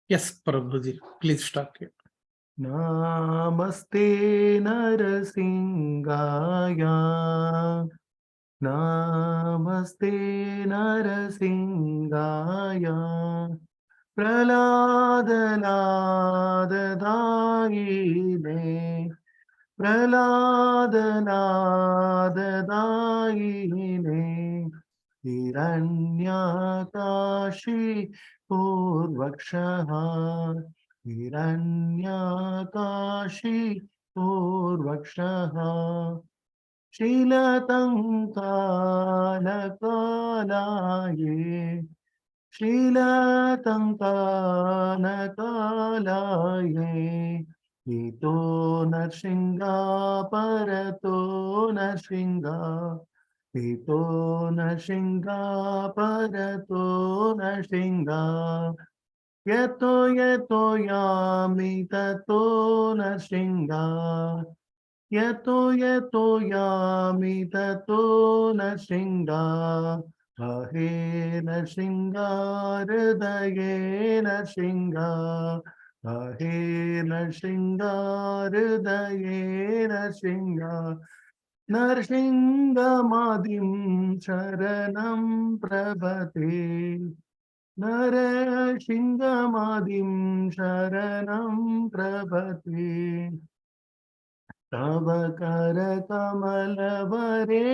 Yes, Prabhuji, please start here. Namaste Narasingaya. Namaste Narasingaya. Praladadadayine. Praladadadayine. Hiranyakashi Purvakshaha. Hiranyakashi Purvakshaha. Shilatankanakalaye. Shilatankanakalaye. Ito Narsingha Parato Narsingha. Ito Narsingha Parato Narsingha. Yeto yeto yami tato Narsingha. Yeto yeto yami tato Narsingha. Ahe Narsingha Hridaye Narsingha. Ahe Narsingha Hridaye Narsingha. Narsingamadim Sharanam Prabhate. Narasingamadim Sharanam Prabhate. Tava Kamalavare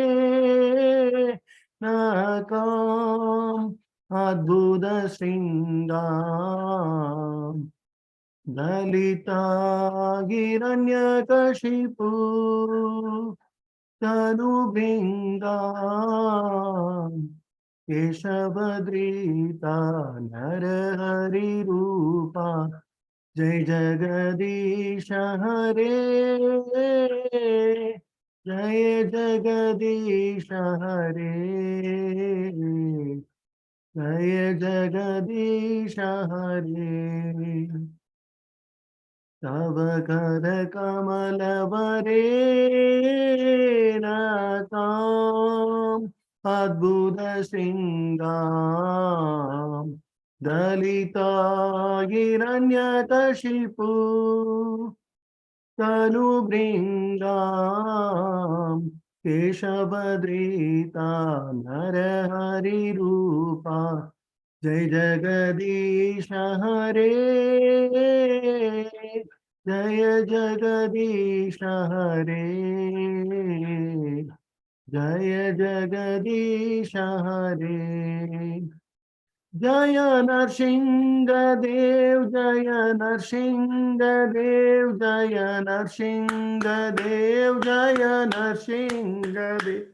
Nakam Adbhuta Singam. Dalita Hiranyakashipu Tanubhingam. Keshavadrita Narahari Rupa. Jai Jagadish Hare. Jai Jagadish Hare. Jai Jagadish Hare. Tava Kamalavare Nakam Adbhuta Singam. Dalita Hiranyakashipu Tanubhringam. Keshavadrita Narahari Rupa. Jai Jagadish Hare. Jai Jagadish Hare. Jai Jagadish Hare. Jaya Narsingha Dev, Jaya Narsingha Dev, Jaya Narsingha Dev, Jaya Narsingha Dev.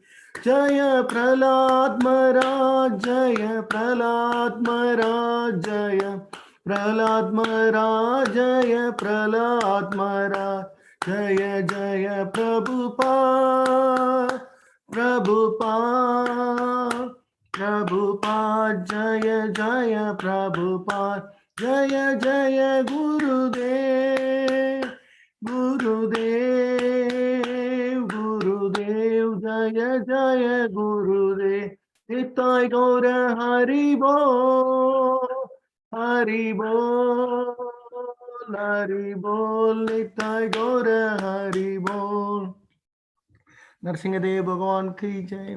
Jaya Prahlad Maharaj, Jaya Prahlad Maharaj, Jaya Prahlad Maharaj, Jaya Prahlad Maharaj. Jaya Jaya Prabhupada, Prabhupada. Prabhupada, Jaya Jaya Prabhupada, Jaya Jaya Gurudev, Gurudev, Gurudev, Jaya Jaya Gurudev. Nitai Gaura Haribol, Haribol, Haribol, Nitai Gaura Haribol. Narasimhadeva भगवान की जय,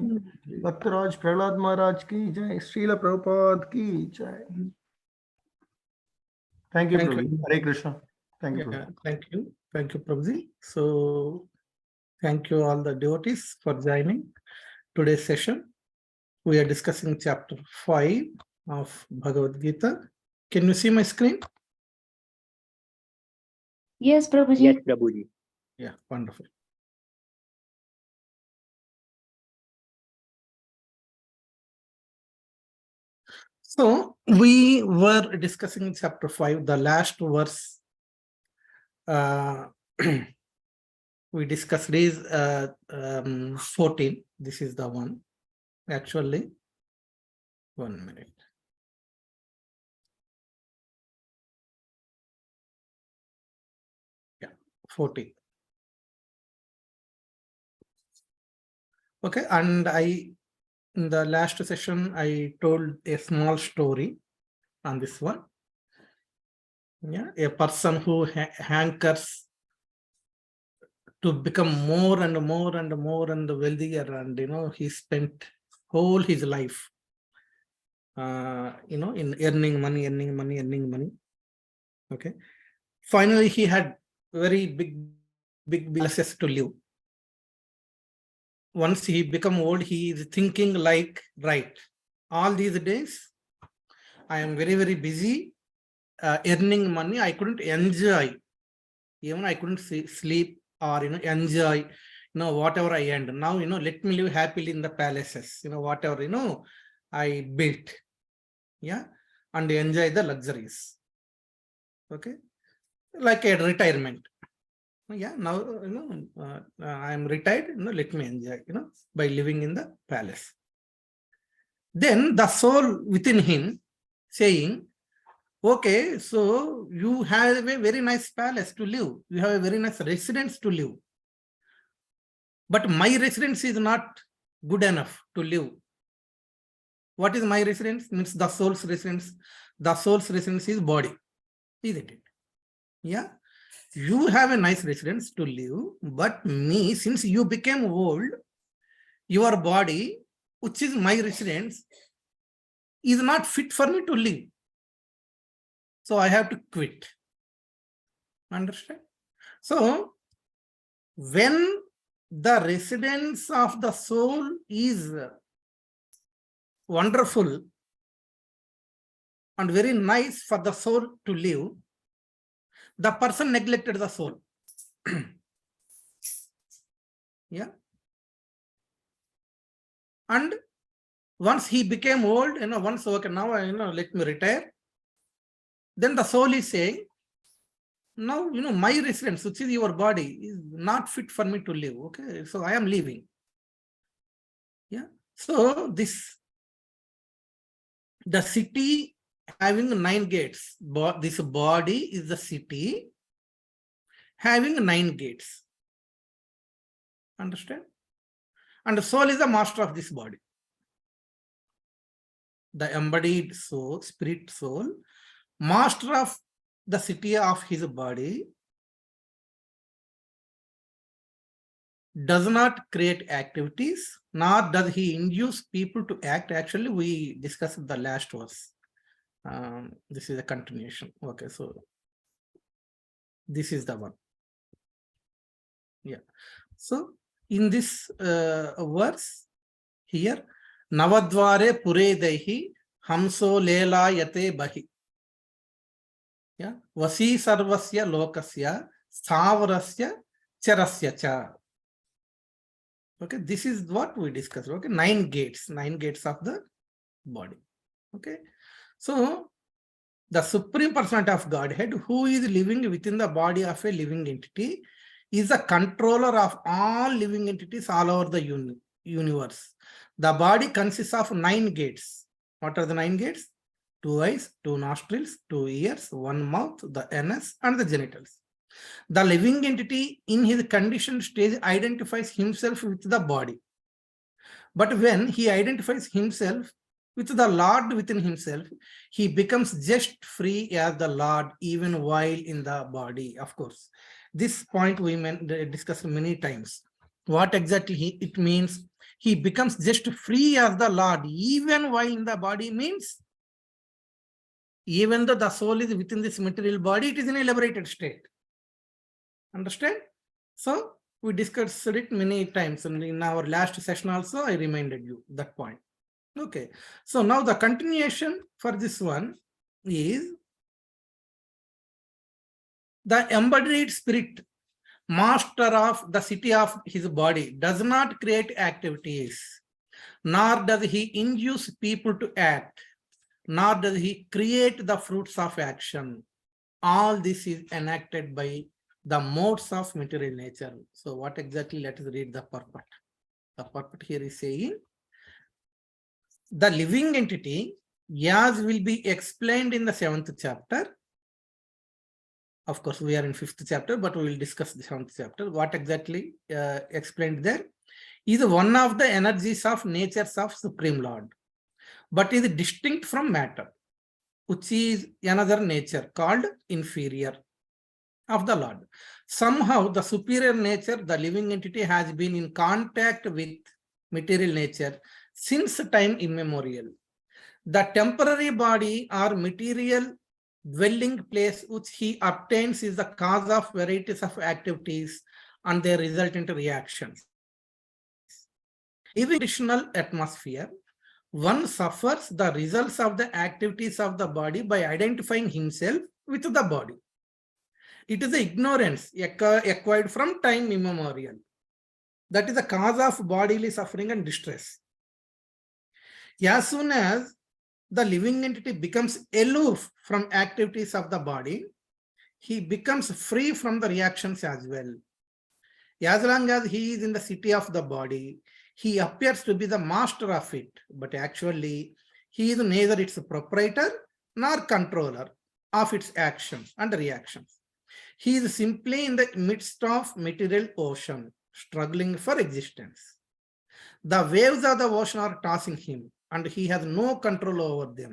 भक्तराज प्रहलाद महाराज की जय, श्रील प्रभुपाद की जय. Thank you, Prabhu. Hare Krishna. Thank you. Yeah, thank you, Prabhuji. So, thank you all the devotees for joining today's session. We are discussing chapter 5 of Bhagavad Gita. Can you see my screen? Yes, Prabhuji. Yes, Prabhuji. Yeah, wonderful. So we were discussing chapter 5, the last verse we discussed is 14. This is the one. Actually, 1 minute. Yeah, 14. Okay, and in the last session, I told a small story on this one. Yeah, a person who hankers to become more and more and more and wealthier, and he spent whole his life in earning money. Okay, finally he had very big palaces to live. Once he become old, he is thinking like, right, all these days I am very busy earning money. I couldn't enjoy, even I couldn't sleep or enjoy whatever I earned. Now let me live happily in the palaces, whatever I built, yeah, and enjoy the luxuries. Okay, like a retirement. Yeah, now I am retired, let me enjoy, by living in the palace. Then the soul within him saying, okay, so you have a very nice palace to live, you have a very nice residence to live, but my residence is not good enough to live. What is my residence? Means the soul's residence. The soul's residence is body, isn't it? Yeah, you have a nice residence to live, but me, since you became old, your body, which is my residence, is not fit for me to live. So I have to quit. Understand? So when the residence of the soul is wonderful and very nice for the soul to live, the person neglected the soul. Yeah. And once he became old, once, okay, now let me retire. Then the soul is saying, now, my residence, which is your body, is not fit for me to live. Okay, so I am leaving. Yeah. So the city having 9 gates. This body is the city having 9 gates. Understand? And the soul is the master of this body. The embodied soul, spirit soul, master of the city of his body, does not create activities, nor does he induce people to act. Actually, we discussed the last verse. This is a continuation. Okay, so this is the one. Yeah. So in this verse here, Navadvare Puredehi Hamso Lela Yate Bahi. Yeah. Vasi Sarvasya Lokasya Savarasya Charasya Cha. Okay, this is what we discussed. Okay, 9 gates of the body. Okay, so the Supreme Personality of Godhead, who is living within the body of a living entity, is the controller of all living entities all over the universe. The body consists of 9 gates. What are the 9 gates? 2 eyes, 2 nostrils, 2 ears, 1 mouth, the anus, and the genitals. The living entity in his conditioned stage identifies himself with the body. But when he identifies himself with the Lord within himself, he becomes just free as the Lord even while in the body. Of course, this point we discussed many times. What exactly it means? He becomes just free as the Lord even while in the body means, even though the soul is within this material body, it is in a liberated state. Understand? So we discussed it many times, and in our last session also I reminded you that point. Okay, so now the continuation for this one is the embodied spirit, master of the city of his body, does not create activities, nor does he induce people to act, nor does he create the fruits of action. All this is enacted by the modes of material nature. So what exactly? Let us read the purport. The purport here is saying, the living entity, as will be explained in the 7th chapter. Of course, we are in 5th chapter, but we will discuss the 7th chapter. What exactly explained there is one of the energies of natures of Supreme Lord, but is distinct from matter, which is another nature called inferior of the Lord. Somehow the superior nature, the living entity, has been in contact with material nature since time immemorial. The temporary body or material dwelling place which he obtains is the cause of varieties of activities and their resultant reactions. Even in additional atmosphere, one suffers the results of the activities of the body by identifying himself with the body. It is the ignorance acquired from time immemorial. That is the cause of bodily suffering and distress. As soon as the living entity becomes aloof from activities of the body, he becomes free from the reactions as well. As long as he is in the city of the body, he appears to be the master of it, but actually he is neither its proprietor nor controller of its actions and reactions. He is simply in the midst of material ocean, struggling for existence. The waves of the ocean are tossing him, and he has no control over them.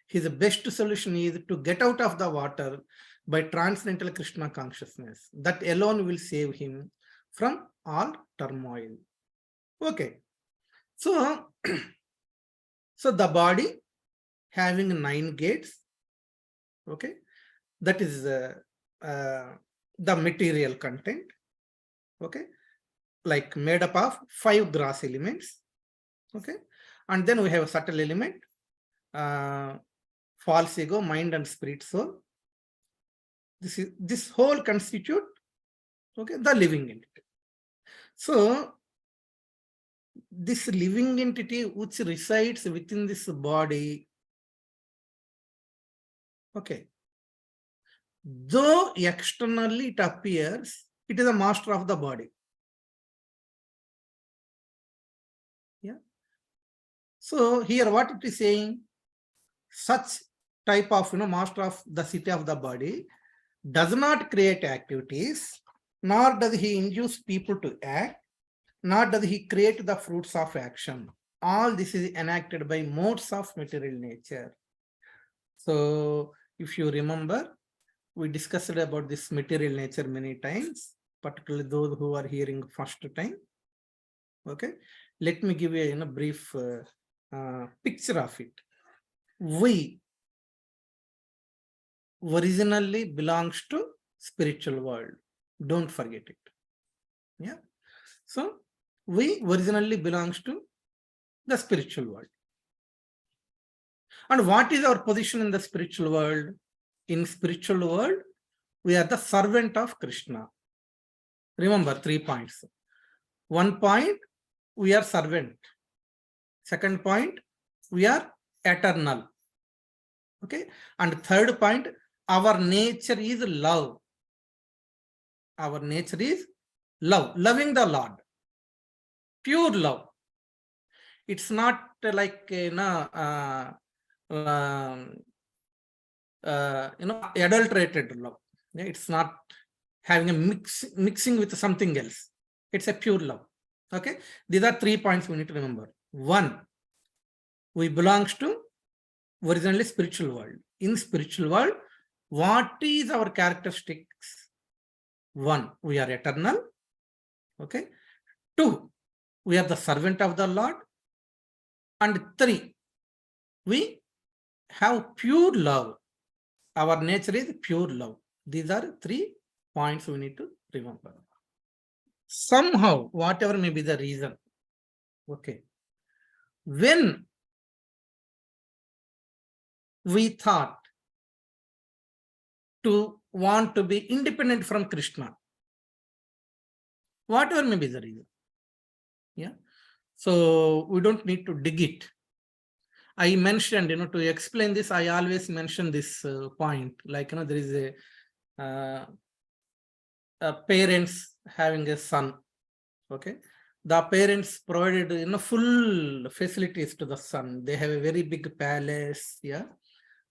His best solution is to get out of the water by transcendental Krishna consciousness. That alone will save him from all turmoil. Okay, so, so the body having 9 gates, okay, that is the material content, okay, like made up of 5 gross elements, okay, and then we have a subtle element, false ego, mind and spirit soul. This whole constitute, okay, the living entity. So this living entity which resides within this body, okay, though externally it appears it is a master of the body. Yeah. So here what it is saying, such type of master of the city of the body does not create activities, nor does he induce people to act, nor does he create the fruits of action. All this is enacted by modes of material nature. So if you remember, we discussed about this material nature many times, particularly those who are hearing first time. Okay, let me give you a brief picture of it. We originally belongs to spiritual world. Don't forget it. Yeah. So we originally belongs to the spiritual world. And what is our position in the spiritual world? In spiritual world, we are the servant of Krishna. Remember 3 points. 1 point, we are servant. Second point, we are eternal. Okay. And third point, our nature is love. Our nature is love, loving the Lord. Pure love. It's not like adulterated love. It's not having a mixing with something else. It's a pure love. Okay, these are 3 points we need to remember. 1, we belongs to originally spiritual world. In spiritual world, what is our characteristics? 1, we are eternal. Okay. 2, we are the servant of the Lord. And 3, we have pure love. Our nature is pure love. These are 3 points we need to remember. Somehow, whatever may be the reason, okay, when we thought to want to be independent from Krishna, whatever may be the reason, yeah, so we don't need to dig it. I mentioned, to explain this, I always mention this point, like, there is a parents having a son, okay, the parents provided full facilities to the son. They have a very big palace, yeah,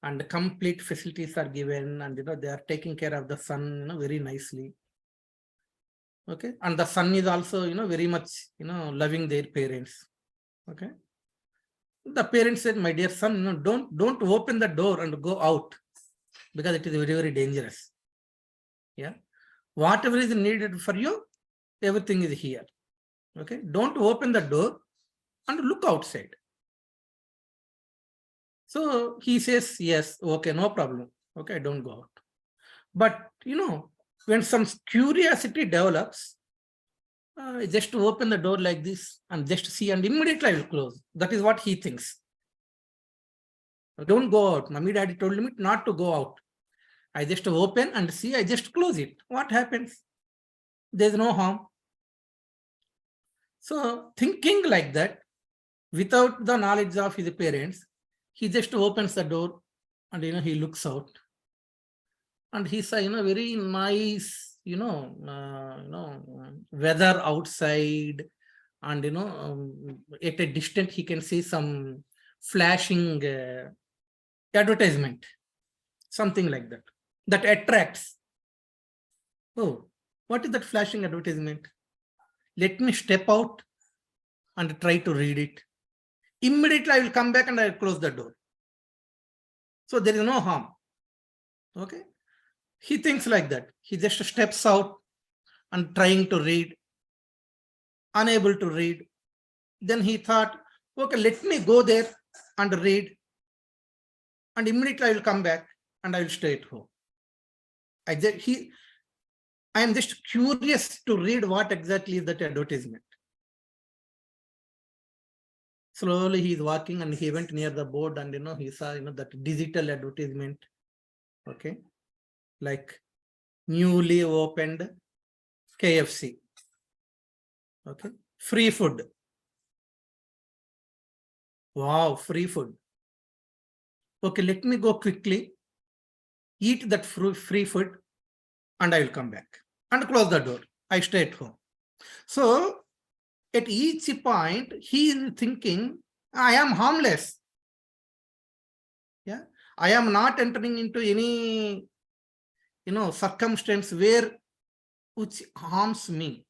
and complete facilities are given, and they are taking care of the son very nicely. Okay, and the son is also very much loving their parents. Okay, The parents said, my dear son, no, don't open the door and go out, because it is very, very dangerous. Yeah. Whatever is needed for you, everything is here. Okay. Don't open the door and look outside. So he says, yes, okay, no problem. Okay, don't go out. But, when some curiosity develops, just to open the door like this and just see, and immediately I will close. That is what he thinks. Don't go out. Mummy, daddy told me not to go out. I just open and see, I just close it. What happens? There's no harm. So thinking like that, without the knowledge of his parents, he just opens the door and, he looks out. And he saw, very nice, weather outside. And, at a distance, he can see some flashing advertisement, something like that, that attracts. Oh, what is that flashing advertisement? Let me step out and try to read it. Immediately, I will come back and I will close the door. So there is no harm. Okay. He thinks like that. He just steps out and trying to read, unable to read. Then he thought, okay, let me go there and read. And immediately I will come back and I will stay at home. I am just curious to read what exactly is that advertisement. Slowly he is walking and he went near the board and, he saw, that digital advertisement. Okay. Like newly opened KFC. Okay. Free food. Wow, free food. Okay, let me go quickly, eat that free food, and I will come back and close the door. I stay at home. So at each point, he is thinking, I am harmless. Yeah, I am not entering into any, circumstance which harms me.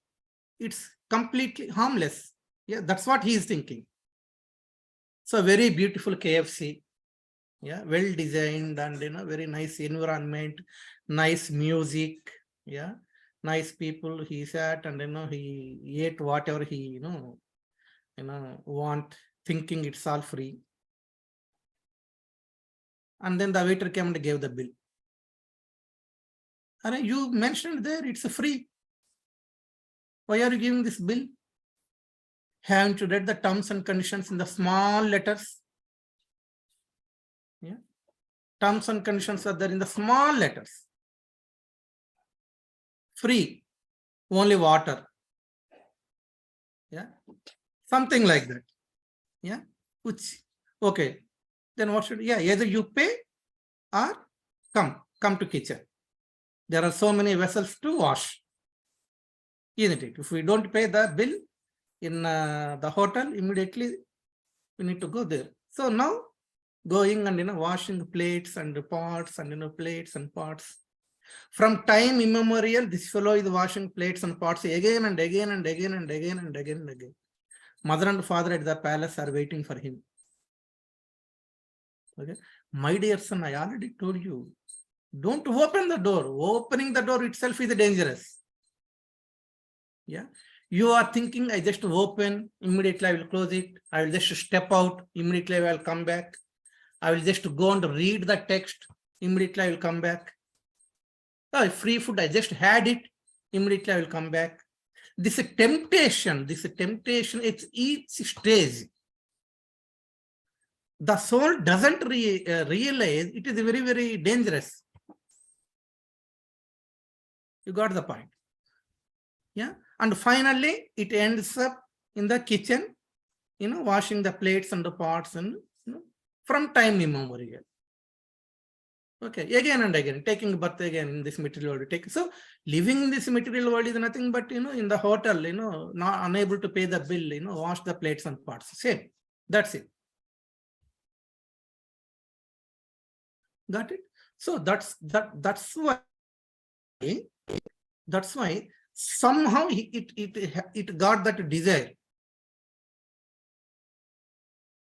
It's completely harmless. Yeah, that's what he is thinking. So very beautiful KFC. Yeah, well designed and very nice environment, nice music. Yeah, nice people. He sat and he ate whatever he want, thinking it's all free. And then the waiter came and gave the bill. And you mentioned there it's free. Why are you giving this bill? Haven't you read the terms and conditions in the small letters? Yeah, terms and conditions are there in the small letters. Free, only water. Yeah, something like that. Yeah, which, okay, then what should, yeah, either you pay or come to kitchen. There are so many vessels to wash, isn't it? If we don't pay the bill in the hotel, immediately we need to go there. So now going and washing plates and pots and plates and pots. From time immemorial, this fellow is washing plates and pots again and again and again and again and again and again. Mother and father at the palace are waiting for him. Okay, my dear son, I already told you, don't open the door. Opening the door itself is dangerous. Yeah, you are thinking, I just open, immediately I will close it. I will just step out, immediately I will come back. I will just go and read the text, immediately I will come back. Oh, free food, I just had it, immediately I will come back. This temptation, it's each stage. The soul doesn't realize it is very, very dangerous. You got the point. Yeah. And finally, it ends up in the kitchen, washing the plates and the pots and from time immemorial. Okay, again and again, taking birth again in this material world. So living in this material world is nothing but, in the hotel, not unable to pay the bill, wash the plates and pots. Same. That's it. Got it? So that's why somehow it got that desire.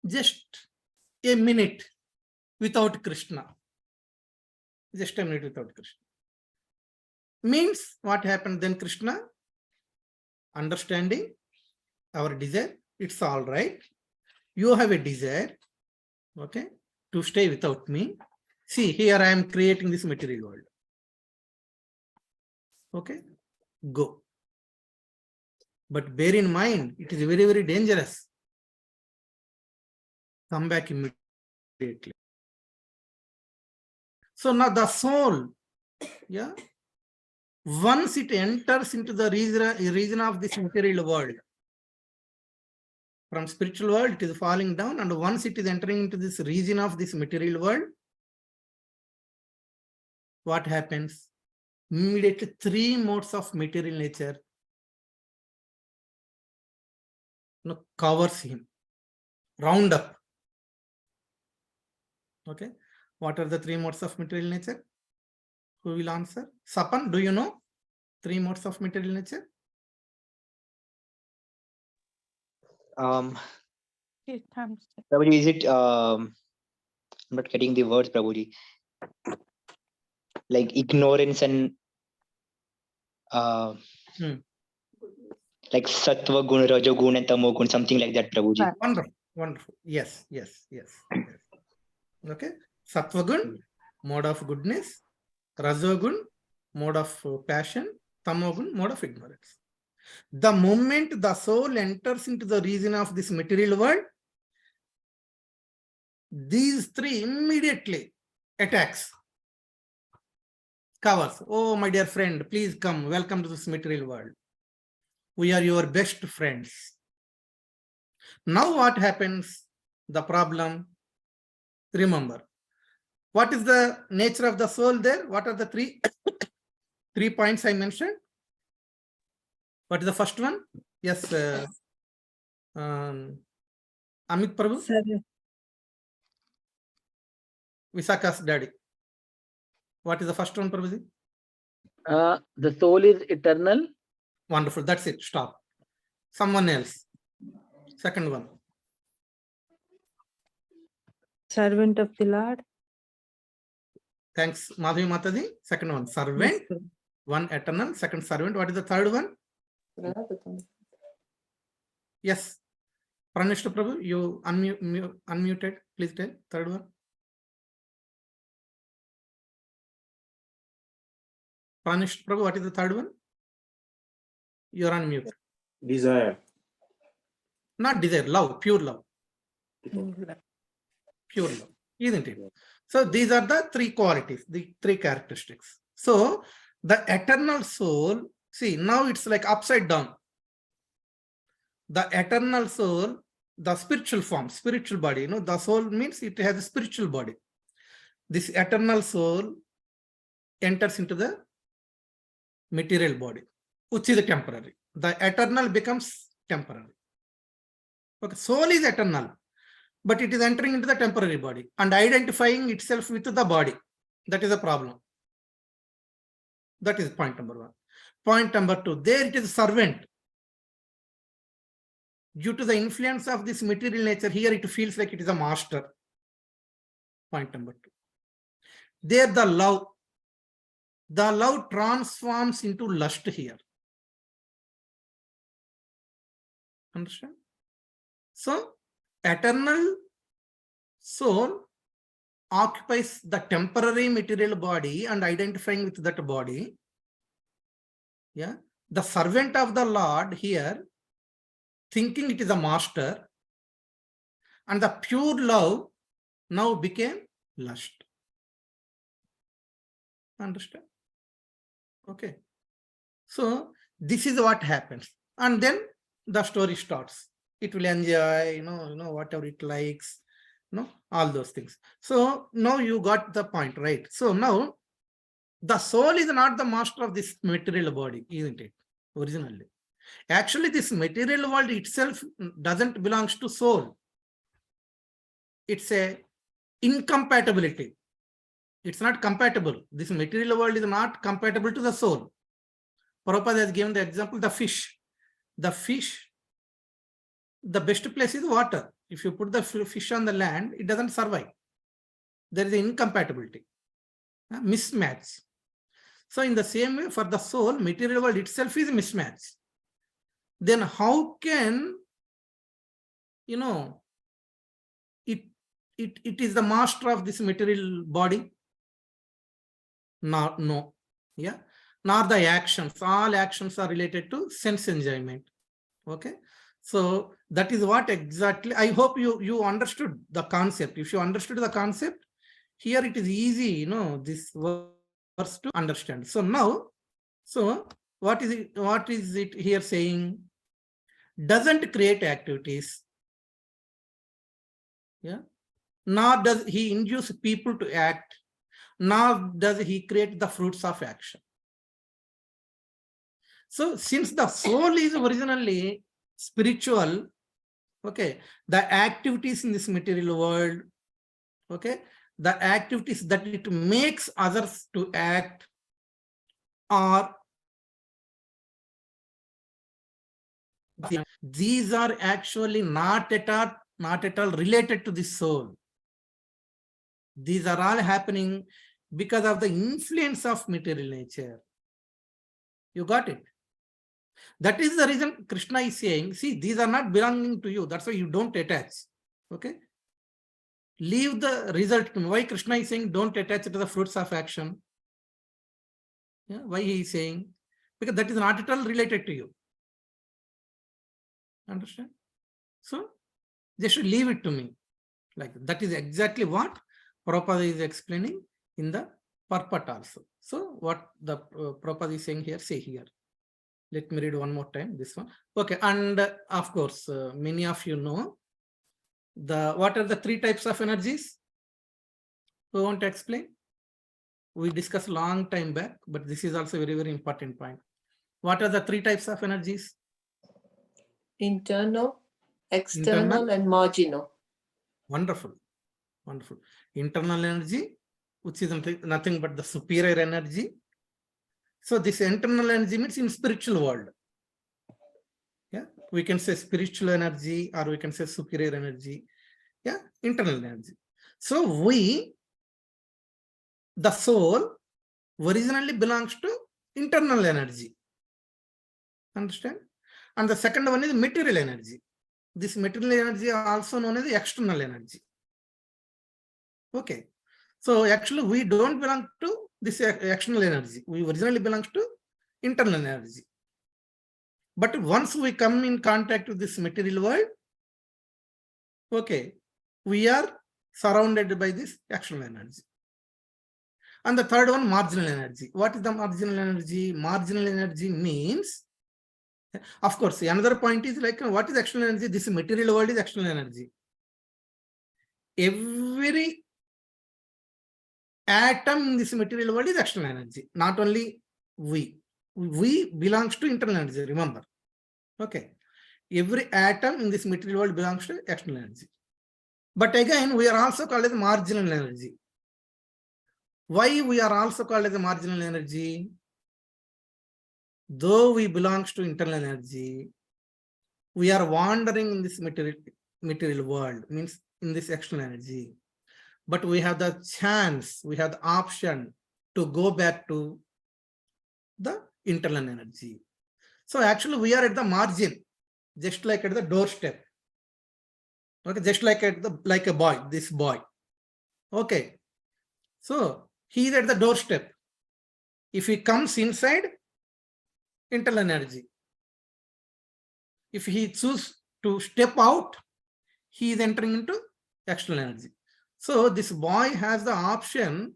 just a minute without Krishna. Just a minute without Krishna. Means what happened then? Krishna understanding our desire, it's all right. You have a desire, okay, to stay without me. See, here I am creating this material world. Okay, go. But bear in mind, it is very, very dangerous. Come back immediately. So now the soul, yeah, once it enters into the region of this material world, from spiritual world, it is falling down, and once it is entering into this region of this material world, what happens? Immediately 3 modes of material nature covers him, round up. Okay, what are the 3 modes of material nature? Who will answer? Sapan, do you know 3 modes of material nature? Prabhuji, is it I'm not getting the words, Prabhuji. Like ignorance and like sattva gun, rajo gun, and tamo gun, something like that, Prabhuji. Wonderful, wonderful. Yes. Okay, sattva gun, mode of goodness; rajogun, mode of passion; tamogun, mode of ignorance. The moment the soul enters into the region of this material world, these 3 immediately attacks, covers. Oh, my dear friend, please come. Welcome to this material world. We are your best friends. Now what happens? The problem. Remember, what is the nature of the soul there? What are the 3 points I mentioned? What is the first one? Yes, Amit Prabhu. Visaka's daddy. What is the first one, Prabhuji? The soul is eternal. Wonderful. That's it. Stop. Someone else. Second one. Servant of the Lord. Thanks, Madhavi Mataji. Second one, servant. Yes, One eternal. Second, servant. What is the third one? Yes. Pranishta Prabhu, you unmuted. Please tell. Third one. Pranishta Prabhu, what is the third one? You are on mute. Desire. Not desire, love, pure love. Pure love, isn't it? So these are the 3 qualities, the 3 characteristics. So the eternal soul, see, now it's like upside down. The eternal soul, the spiritual form, spiritual body, the soul means it has a spiritual body. This eternal soul enters into the material body, which is temporary. The eternal becomes temporary. Okay, soul is eternal, but it is entering into the temporary body and identifying itself with the body. That is a problem. That is point number 1. Point number 2, there it is servant. Due to the influence of this material nature, here it feels like it is a master. Point number 2. There the love transforms into lust here. Understand? So, eternal soul occupies the temporary material body and identifying with that body. Yeah. The servant of the Lord here, thinking it is a master, and the pure love now became lust. Understand? Okay. So this is what happens. And then the story starts. It will enjoy, whatever it likes, all those things. So now you got the point, right? So now the soul is not the master of this material body, isn't it? Originally. Actually, this material world itself doesn't belong to soul. It's a incompatibility. It's not compatible. This material world is not compatible to the soul. Prabhupada has given the example, the fish. The fish, the best place is water. If you put the fish on the land, it doesn't survive. There is an incompatibility, mismatch. So in the same way, for the soul, material world itself is a mismatch. Then how can, it is the master of this material body? No. Yeah. Nor the actions. All actions are related to sense enjoyment. Okay. So that is what exactly, I hope you understood the concept. If you understood the concept, here it is easy, this verse to understand. So now, what is it here saying? Doesn't create activities. Yeah. Nor does he induce people to act, nor does he create the fruits of action. So since the soul is originally spiritual, okay, the activities in this material world, okay, the activities that it makes others to act are, these are actually not at all related to the soul. These are all happening because of the influence of material nature. You got it? That is the reason Krishna is saying, see, these are not belonging to you. That's why you don't attach. Okay? Leave the result to me. Why Krishna is saying don't attach to the fruits of action? Yeah? Why he is saying? Because that is not at all related to you. Understand? So they should leave it to me. Like that is exactly what Prabhupada is explaining in the purport also. So what the Prabhupada is saying here, say here. Let me read one more time, this one. Okay, and of course, many of you know what are the three types of energies? Who want to explain? We discussed a long time back, but this is also a very, very important point. What are the three types of energies? Internal, external, and marginal. Wonderful. Wonderful. Internal energy, which is nothing but the superior energy. So this internal energy means in spiritual world. Yeah, we can say spiritual energy or we can say superior energy. Yeah, internal energy. So the soul originally belongs to internal energy. Understand? And the second one is material energy. This material energy is also known as external energy. Okay. So actually we don't belong to this external energy. We originally belong to internal energy. But once we come in contact with this material world, okay, we are surrounded by this external energy. And the third one, marginal energy. What is the marginal energy? Marginal energy means, of course, another point is like, what is external energy? This material world is external energy. Every atom in this material world is external energy. Not only we belongs to internal energy, remember. Okay. Every atom in this material world belongs to external energy. But again, we are also called as marginal energy. Why we are also called as a marginal energy? Though we belongs to internal energy, we are wandering in this material world, means in this external energy. But we have the chance, we have the option to go back to the internal energy. So actually we are at the margin, just like at the doorstep. Okay, just like like a boy, this boy. Okay. So he is at the doorstep. If he comes inside, internal energy. If he chooses to step out, he is entering into external energy. So this boy has the option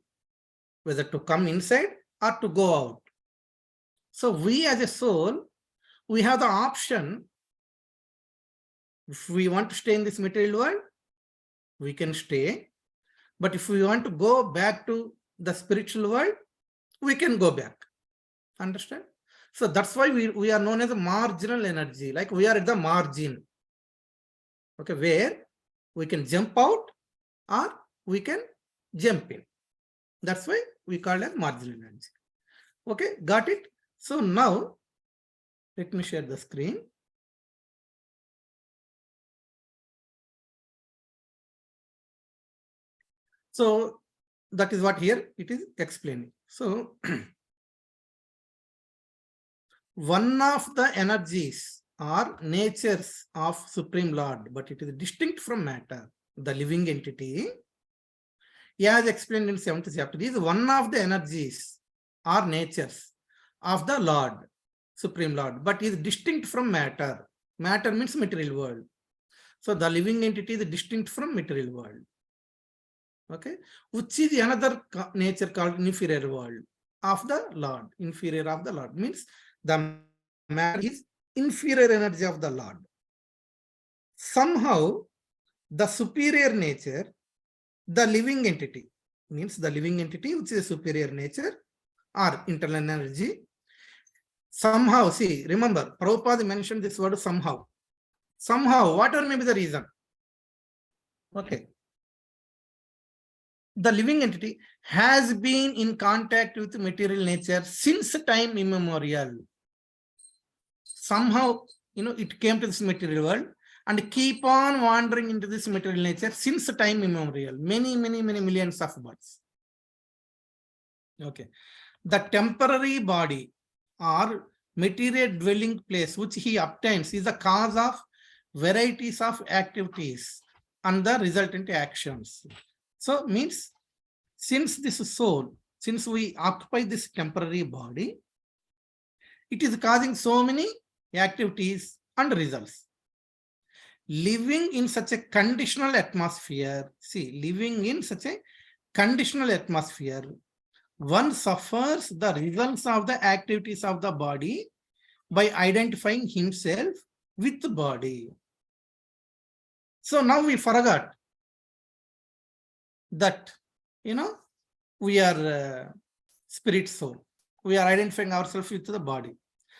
whether to come inside or to go out. So we as a soul, we have the option. If we want to stay in this material world, we can stay. But if we want to go back to the spiritual world, we can go back. Understand? So that's why we are known as a marginal energy, like we are at the margin. Okay, where we can jump out or we can jump in. That's why we call it marginal energy. Okay, got it? So now, let me share the screen. So that is what here it is explaining. So one of the energies or natures of Supreme Lord, but it is distinct from matter. The living entity, as explained in 7th chapter, is one of the energies or natures of the Lord, Supreme Lord, but is distinct from matter. Matter means material world. So the living entity is distinct from material world. Okay, which is another nature called inferior world of the Lord. Inferior of the Lord means the matter is inferior energy of the Lord. Somehow the superior nature, the living entity, means the living entity which is a superior nature or internal energy, somehow, see, remember, Prabhupada mentioned this word somehow. Somehow, whatever may be the reason. Okay. The living entity has been in contact with material nature since time immemorial. Somehow, it came to this material world and keep on wandering into this material nature since time immemorial. Many millions of births. Okay. The temporary body or material dwelling place which he obtains is the cause of varieties of activities and the resultant actions. So means, since this soul, since we occupy this temporary body, it is causing so many activities and results. Living in such a conditional atmosphere, see, living in such a conditional atmosphere, one suffers the results of the activities of the body by identifying himself with the body. So now we forgot that, we are spirit soul. We are identifying ourselves with the body.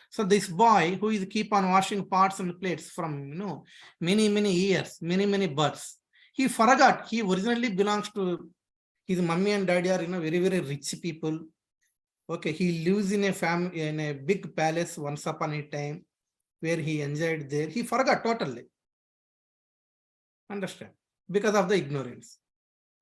So this boy who is keep on washing pots and plates from, many years, many births, he forgot he originally belongs to his mummy and daddy are, very rich people. Okay, he lives in a family, in a big palace once upon a time where he enjoyed there. He forgot totally. Understand? Because of the ignorance.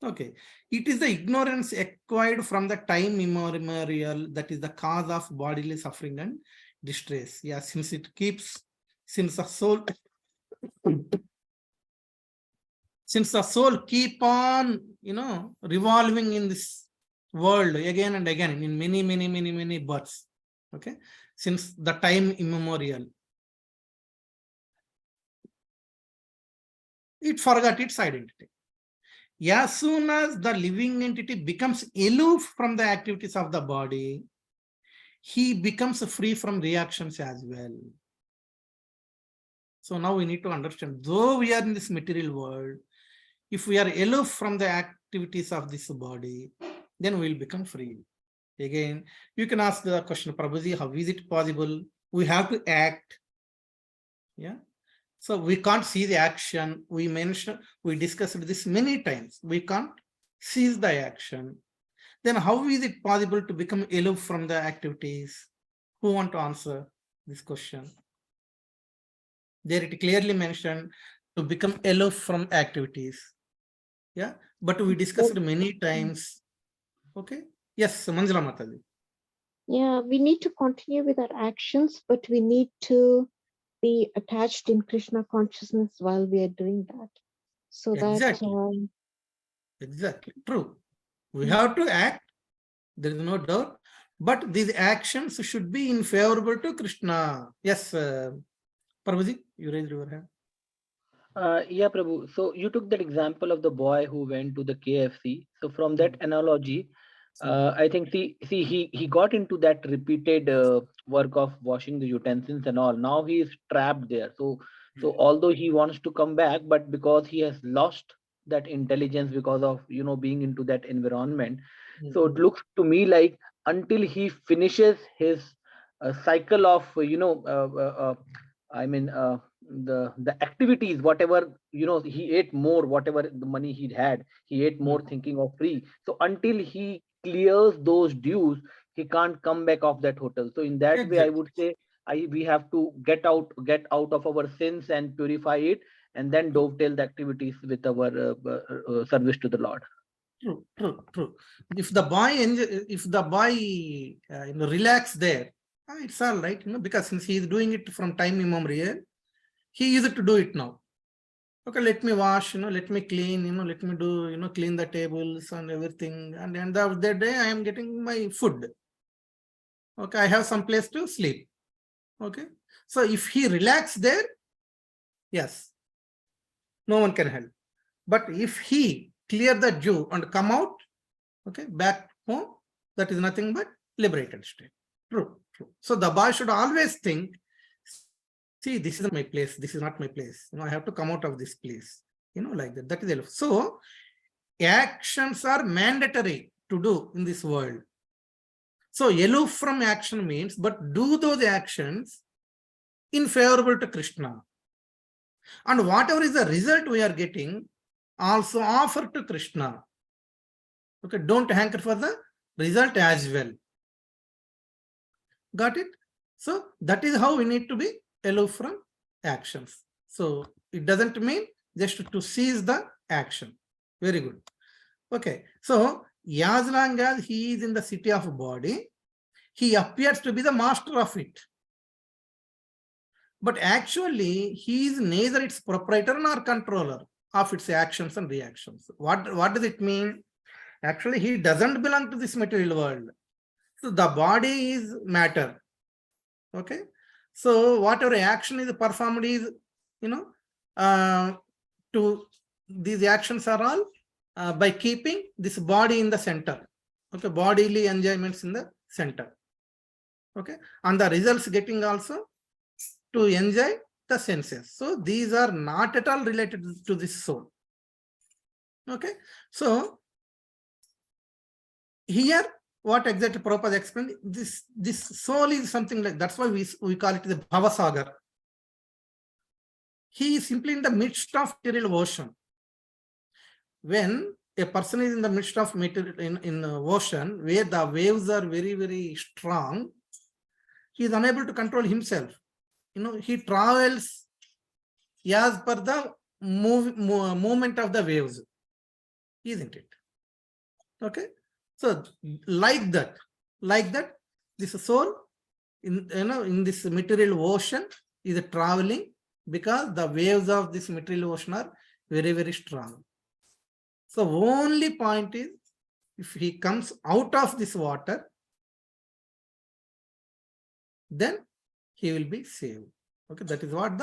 Okay, it is the ignorance acquired from the time immemorial that is the cause of bodily suffering and distress. Yeah, since the soul keep on, revolving in this world again and again in many births. Okay, since the time immemorial, it forgot its identity. As soon as the living entity becomes aloof from the activities of the body, he becomes free from reactions as well. So now we need to understand, though we are in this material world, if we are aloof from the activities of this body, then we will become free. Again, you can ask the question, Prabhuji, how is it possible? We have to act. Yeah. So we can't see the action. We discussed this many times. We can't seize the action. Then how is it possible to become aloof from the activities? Who want to answer this question? There it clearly mentioned to become aloof from activities. Yeah, but we discussed many times. Okay. Yes, Manjula Mataji. Yeah, we need to continue with our actions, but we need to be attached in Krishna consciousness while we are doing that. So Exactly. Exactly. True. We have to act. There is no doubt. But these actions should be in favorable to Krishna. Yes, Prabhuji, you raised your hand. Yeah, Prabhu. So you took that example of the boy who went to the KFC. So from that analogy, I think he got into that repeated work of washing the utensils and all. Now he is trapped there. So although he wants to come back, but because he has lost that intelligence because of being into that environment, so it looks to me like until he finishes his cycle of the activities, whatever he ate more, whatever the money he had, he ate more thinking of free. So until he clears those dues, he can't come back of that hotel. So in that way, I would say we have to get out of our sins and purify it, and then dovetail the activities with our service to the Lord. True. If the boy relax there, it's all right, because since he is doing it from time immemorial, he is to do it now. Okay, let me wash, let me clean, let me do, clean the tables and everything. And end of the day, I am getting my food. Okay, I have some place to sleep. Okay, so if he relax there, yes, no one can help. But if he clear the Jew and come out, okay, back home, that is nothing but liberated state. True. So the boy should always think, see, this is my place, this is not my place. I have to come out of this place. Like that. That is enough. So actions are mandatory to do in this world. So aloof from action means, but do those actions in favorable to Krishna. And whatever is the result we are getting, also offer to Krishna. Okay, don't hanker for the result as well. Got it? So that is how we need to be aloof from actions. So it doesn't mean just to seize the action. Very good. Okay, so as long as he is in the city of body, he appears to be the master of it. But actually, he is neither its proprietor nor controller of its actions and reactions. What does it mean? Actually, he doesn't belong to this material world. So the body is matter. Okay. So whatever action is performed is, to these actions are all by keeping this body in the center. Okay. Bodily enjoyments in the center. Okay. And the results getting also to enjoy the senses. So these are not at all related to this soul. Okay. So here, what exactly Prabhupada explained, this soul is something like, that's why we call it the Bhavasagar. He is simply in the midst of material ocean. When a person is in the midst of material in the ocean, where the waves are very, very strong, he is unable to control himself. He travels as per the movement of the waves, isn't it? Okay. So like that, this soul in this material ocean is traveling because the waves of this material ocean are very, very strong. So only point is, if he comes out of this water, then he will be saved. Okay, that is what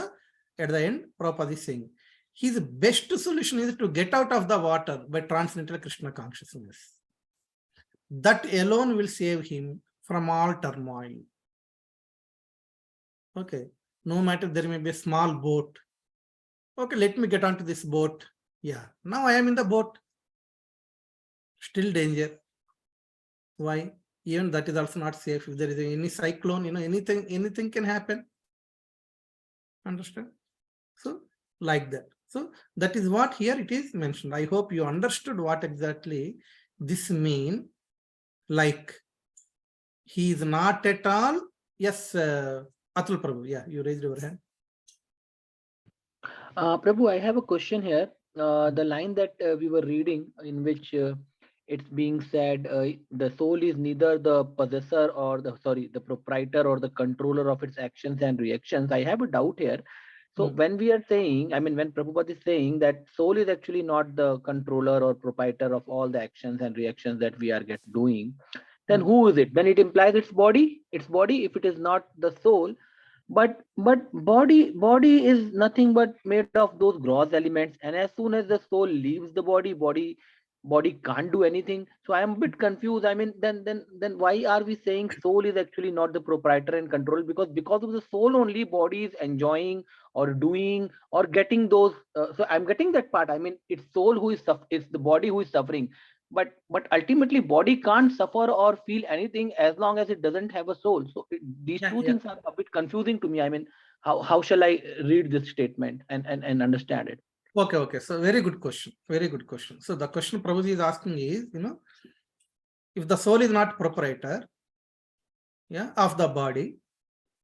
at the end Prabhupada is saying. His best solution is to get out of the water by transcendental Krishna consciousness. That alone will save him from all turmoil. Okay, no matter there may be a small boat. Okay, let me get onto this boat. Yeah, now I am in the boat. Still danger. Why? Even that is also not safe. If there is any cyclone, anything can happen. Understand? So like that. So that is what here it is mentioned. I hope you understood what exactly this means. Like, he is not at all. Yes, Atul Prabhu. Yeah, you raised your hand. Prabhu, I have a question here. The line that we were reading, in which it's being said, the soul is neither the possessor or the proprietor or the controller of its actions and reactions. I have a doubt here. So when we are saying, when Prabhupada is saying that soul is actually not the controller or proprietor of all the actions and reactions that we are doing, then who is it? Then it implies its body. Its body, if it is not the soul, but body is nothing but made of those gross elements, and as soon as the soul leaves the body can't do anything. So I am a bit confused. Then why are we saying soul is actually not the proprietor and control? Because of the soul only body is enjoying or doing or getting those. So I'm getting that part. It's soul who is it's the body who is suffering. But ultimately body can't suffer or feel anything as long as it doesn't have a soul. So these two things are a bit confusing to me. How shall I read this statement and understand it? Okay. So very good question. So the question Prabhuji is asking is, if the soul is not proprietor, of the body,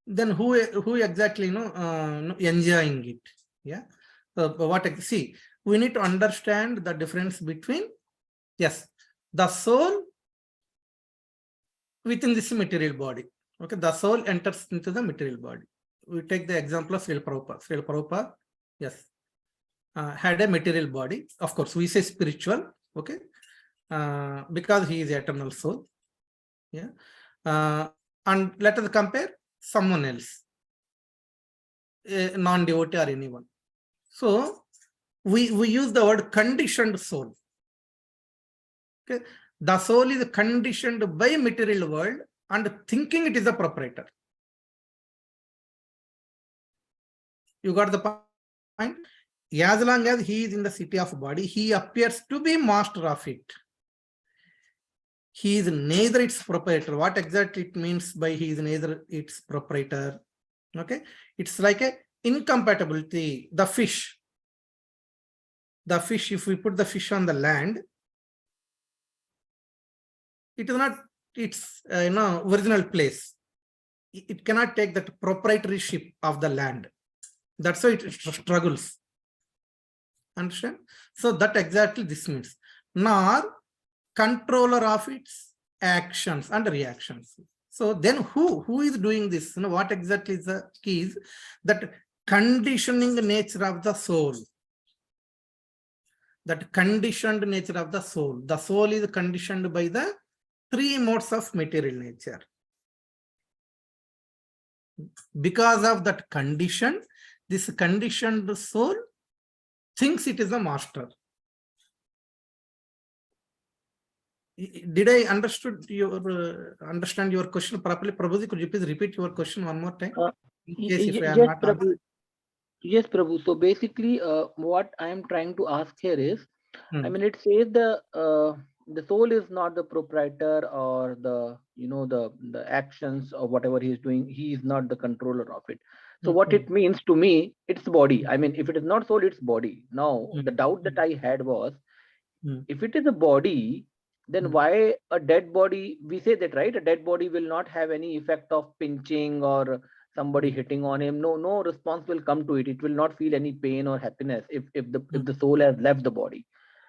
then who exactly enjoying it? Yeah. So we need to understand the difference between Yes, the soul within this material body. Okay, the soul enters into the material body. We take the example of Srila Prabhupada. Srila Prabhupada, yes, had a material body. Of course, we say spiritual, okay, because he is eternal soul. Yeah, and let us compare someone else, a non-devotee or anyone. So we use the word conditioned soul. Okay, the soul is conditioned by material world and thinking it is the proprietor. You got the point? As long as he is in the city of body, he appears to be master of it. He is neither its proprietor. What exactly it means by he is neither its proprietor? Okay, it's like a incompatibility. The fish, if we put the fish on the land, it is not its original place. It cannot take that proprietorship of the land. That's why it struggles. Understand? So that exactly this means. Nor controller of its actions and reactions. So then who is doing this? What exactly is the key is that conditioning nature of the soul. That conditioned nature of the soul. The soul is conditioned by the three modes of material nature. Because of that condition, this conditioned soul thinks it is a master. Did I understand your question properly? Prabhuji, could you please repeat your question one more time? In case if I am Yes, not Prabhu. Yes, Prabhu. So basically, what I am trying to ask here is, I mean, it says the soul is not the proprietor or the the actions or whatever he is doing. He is not the controller of it. So what it means to me, it's body. I mean, if it is not soul, it's body. Now, the doubt that I had was, if it is a body, then why a dead body? We say that, right? A dead body will not have any effect of pinching or somebody hitting on him. No response will come to it. It will not feel any pain or happiness if the soul has left the body.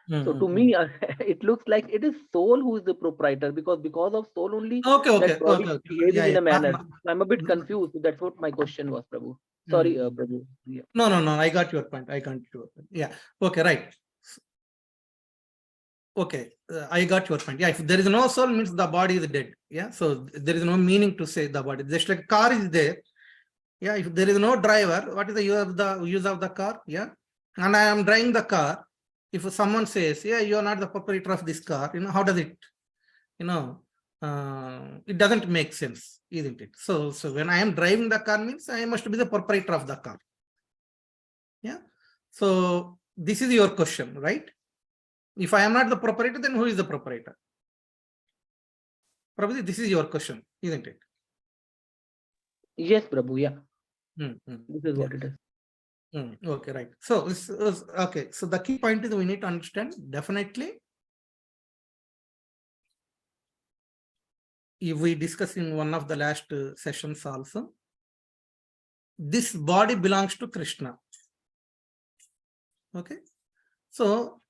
So to me, it looks like it is soul who is the proprietor, because of soul only that body is behaving in a manner. I'm a bit confused. That's what my question was, Prabhu. Sorry, Prabhu. Yeah. No. I got your point. Yeah. Okay. Right. Okay. I got your point. Yeah. If there is no soul, means the body is dead. Yeah. So there is no meaning to say the body. Just like car is there. Yeah. If there is no driver, what is the use of the car? Yeah. And I am driving the car. If someone says, yeah, you are not the proprietor of this car, how does it, it doesn't make sense, isn't it? So when I am driving the car means I must be the proprietor of the car. Yeah. So this is your question, right? If I am not the proprietor, then who is the proprietor? Probably this is your question, isn't it? Yes, Prabhu. Yeah. This is what it is. Okay, right. So okay. So the key point is we need to understand definitely. If we discuss in one of the last sessions also, this body belongs to Krishna. Okay. So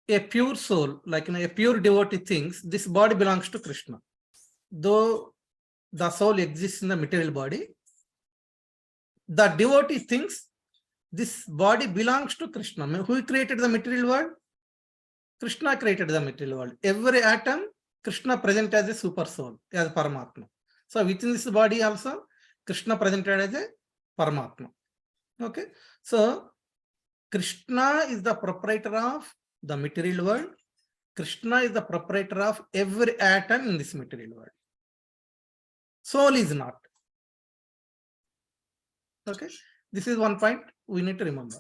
a pure soul, like a pure devotee thinks this body belongs to Krishna. Though the soul exists in the material body, the devotee thinks this body belongs to Krishna. Who created the material world? Krishna created the material world. Every atom, Krishna present as a super soul, as Paramatma. So within this body also, Krishna presented as a Paramatma. Okay. So Krishna is the proprietor of the material world. Krishna is the proprietor of every atom in this material world. Soul is not. Okay. This is one point we need to remember.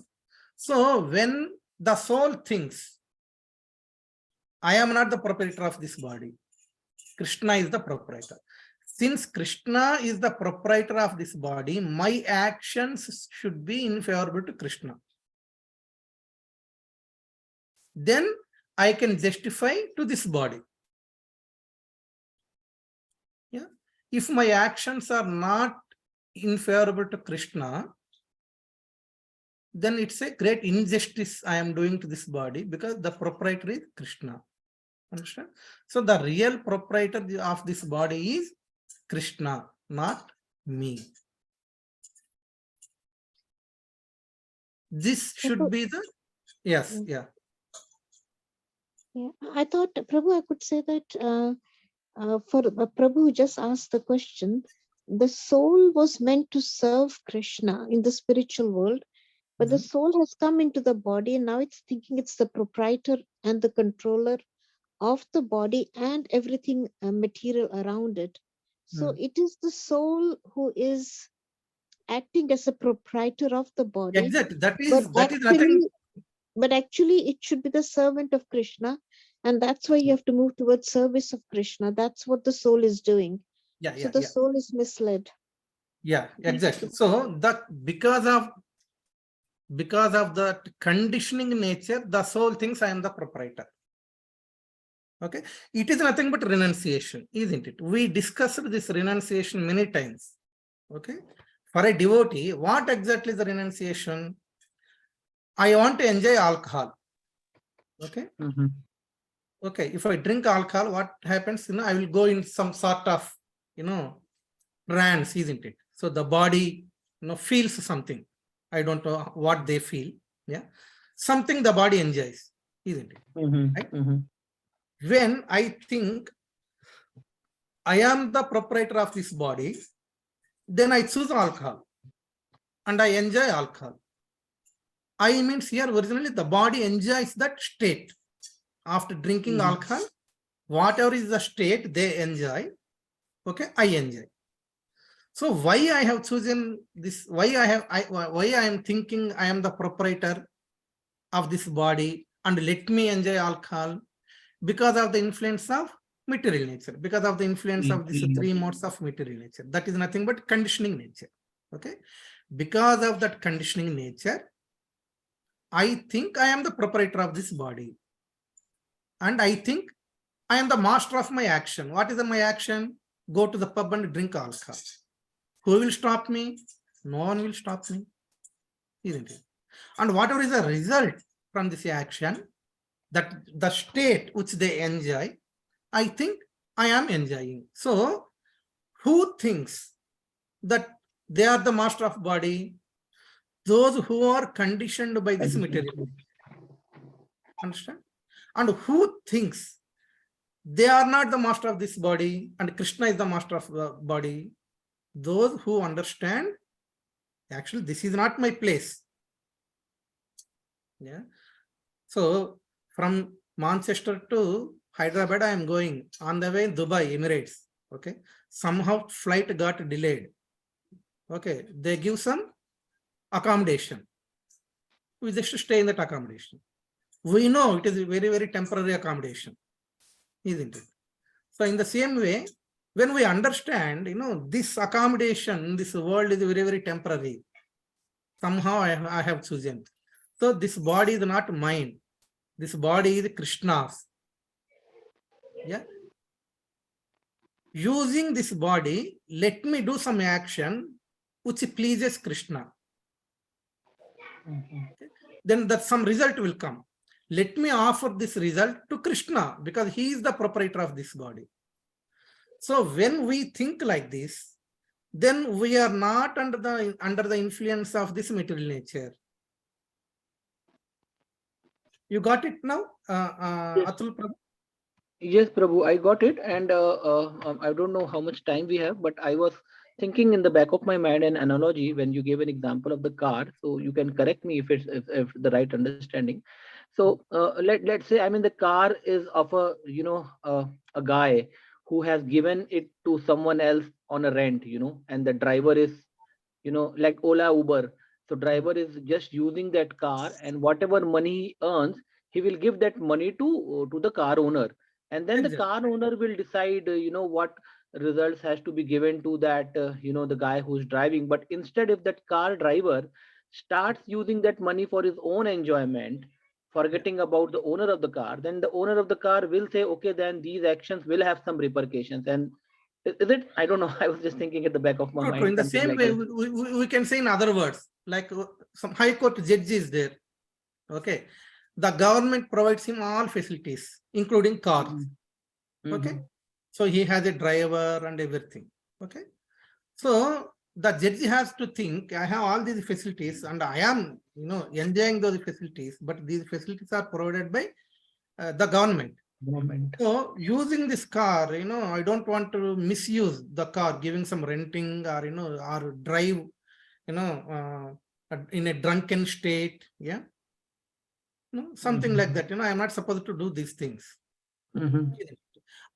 So when the soul thinks, I am not the proprietor of this body, Krishna is the proprietor. Since Krishna is the proprietor of this body, my actions should be in favorable to Krishna. Then I can justify to this body. Yeah. If my actions are not in favorable to Krishna, then it's a great injustice I am doing to this body, because the proprietor is Krishna. Understand? So the real proprietor of this body is Krishna, not me. This should be the, yes, yeah. Yeah, I thought, Prabhu, I could say that for Prabhu who just asked the question, the soul was meant to serve Krishna in the spiritual world, but the soul has come into the body and now it's thinking it's the proprietor and the controller of the body and everything material around it. So it is the soul who is acting as a proprietor of the body. Exactly. That But is nothing. actually it should be the servant of Krishna, and that's why you have to move towards service of Krishna. That's what the soul is doing. Yeah, So yeah, the yeah. soul is misled. Yeah, exactly. So that because of the conditioning nature, the soul thinks I am the proprietor. Okay, it is nothing but renunciation, isn't it? We discussed this renunciation many times. Okay, for a devotee, what exactly is the renunciation? I want to enjoy alcohol. Okay. Okay, if I drink alcohol, what happens? I will go in some sort of, trance, isn't it? So the body, feels something. I don't know what they feel. Yeah, something the body enjoys, isn't it? Right? When I think I am the proprietor of this body, then I choose alcohol and I enjoy alcohol. I means here originally the body enjoys that state after drinking alcohol. Whatever is the state they enjoy, okay, I enjoy. So why I have chosen this? Why I am thinking I am the proprietor of this body and let me enjoy alcohol? Because of the influence of material nature, because of the influence of these three modes of material nature. That is nothing but conditioning nature. Okay, because of that conditioning nature, I think I am the proprietor of this body, and I think I am the master of my action. What is my action? Go to the pub and drink alcohol. Who will stop me? No one will stop me, isn't it? And whatever is the result from this action, that the state which they enjoy, I think I am enjoying. So who thinks that they are the master of body? Those who are conditioned by this material. Understand? And who thinks they are not the master of this body and Krishna is the master of the body? Those who understand, actually, this is not my place. Yeah. So from Manchester to Hyderabad, I am going. On the way, Dubai, Emirates. Okay. Somehow flight got delayed. Okay. They give some accommodation. We just stay in that accommodation. We know it is a very, very temporary accommodation, isn't it? So in the same way, when we understand, this accommodation in this world is very, very temporary. Somehow I have chosen. So this body is not mine. This body is Krishna's. Yeah. Using this body, let me do some action which pleases Krishna. Okay. Then that some result will come. Let me offer this result to Krishna because he is the proprietor of this body. So when we think like this, then we are not under the influence of this material nature. You got it now, Atul Prabhu? Yes, Prabhu, I got it, and I don't know how much time we have, but I was thinking in the back of my mind an analogy when you gave an example of the car. So you can correct me if it's if the right understanding. So let's say, I mean, the car is of a guy who has given it to someone else on a rent, and the driver is, like Ola, Uber. So driver is just using that car, and whatever money he earns, he will give that money to the car owner, and then the Exactly. car owner will decide, what results has to be given to that, the guy who's driving. But instead, if that car driver starts using that money for his own enjoyment, forgetting about the owner of the car, then the owner of the car will say, okay, then these actions will have some repercussions. And is it? I don't know. I was just thinking at the back of my True, true. mind In the something same like way, that. we can say in other words, like some high court judge is there. Okay. the government provides him all facilities, including cars. Okay. So he has a driver and everything. Okay. So the judge has to think, I have all these facilities and I am, enjoying those facilities, but these facilities are provided by the government. So using this car, I don't want to misuse the car, giving some renting or, or drive, in a drunken state. Yeah. Something like that. I am not supposed to do these things.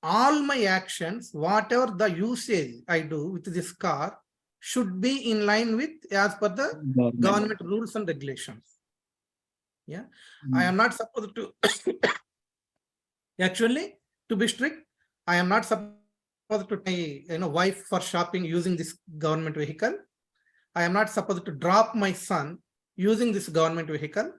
All my actions, whatever the usage I do with this car, should be in line with as per the government rules and regulations. Yeah. I am not supposed to actually, to be strict, I am not supposed to pay wife for shopping using this government vehicle. I am not supposed to drop my son using this government vehicle.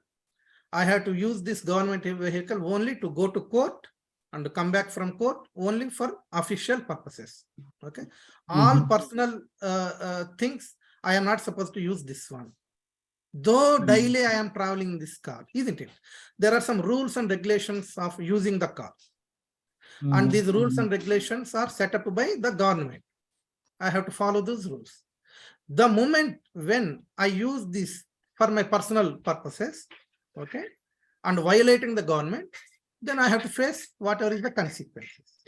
I have to use this government vehicle only to go to court and come back from court only for official purposes. Okay. All personal things, I am not supposed to use this one. Though daily I am traveling in this car, isn't it? There are some rules and regulations of using the car. And these rules and regulations are set up by the government. I have to follow those rules. The moment when I use this for my personal purposes, okay, and violating the government, then I have to face whatever is the consequences.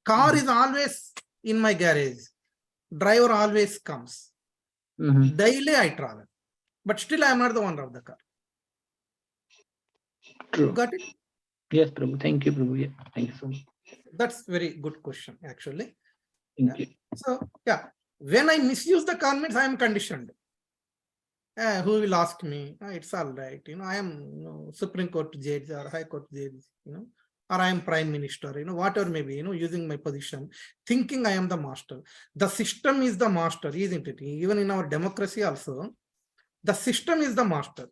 Car is always in my garage. Driver always comes. Daily I travel, but still I am not the owner of the car. True. Got it? Yes, Prabhu. Thank you, Prabhu. Yeah. Thank you so much. That's very good question, actually. Thank you. So, yeah, when I misuse the convents, I am conditioned. Who will ask me? It's all right. I am Supreme Court judge or High Court judge, or I am Prime Minister, whatever may be, using my position, thinking I am the master. The system is the master, isn't it? Even in our democracy also, the system is the master.